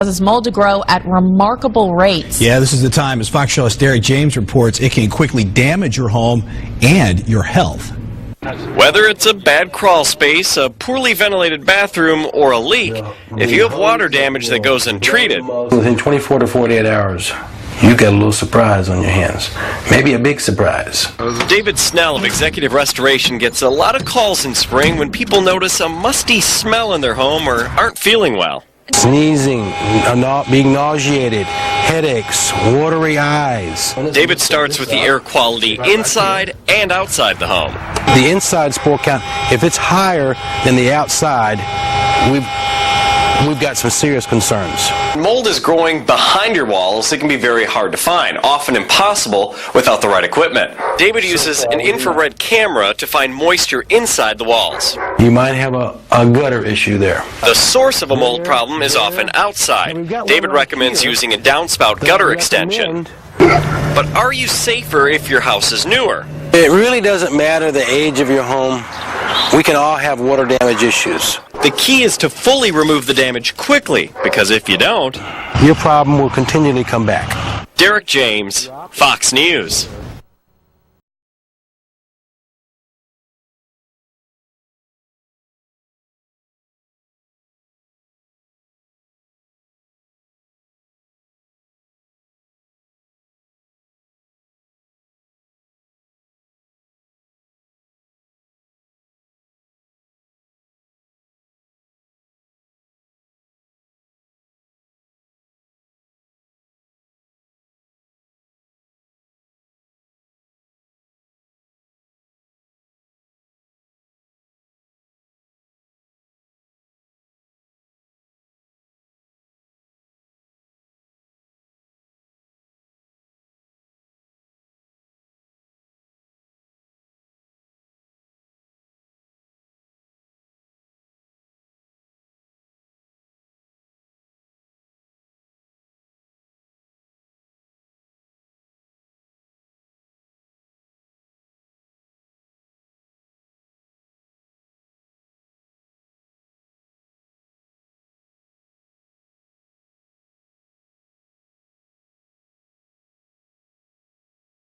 causes mold to grow at remarkable rates. Yeah, this is the time, as Fox Show's Derek James reports, it can quickly damage your home and your health. Whether it's a bad crawl space, a poorly ventilated bathroom, or a leak, if you have water damage that goes untreated, within 24 to 48 hours, you got a little surprise on your hands. Maybe a big surprise. David Snell of Executive Restoration gets a lot of calls in spring when people notice a musty smell in their home or aren't feeling well. Sneezing, being nauseated, headaches, watery eyes. David starts with the air quality inside and outside the home. The inside spore count, if it's higher than the outside, we've got some serious concerns. Mold is growing behind your walls. It can be very hard to find, often impossible without the right equipment. David uses an infrared camera to find moisture inside the walls. You might have a gutter issue there. The source of a mold problem is often outside. David recommends using a downspout gutter extension. But are you safer if your house is newer? It really doesn't matter the age of your home. We can all have water damage issues. The key is to fully remove the damage quickly, because if you don't, your problem will continually come back. Derek James, Fox News.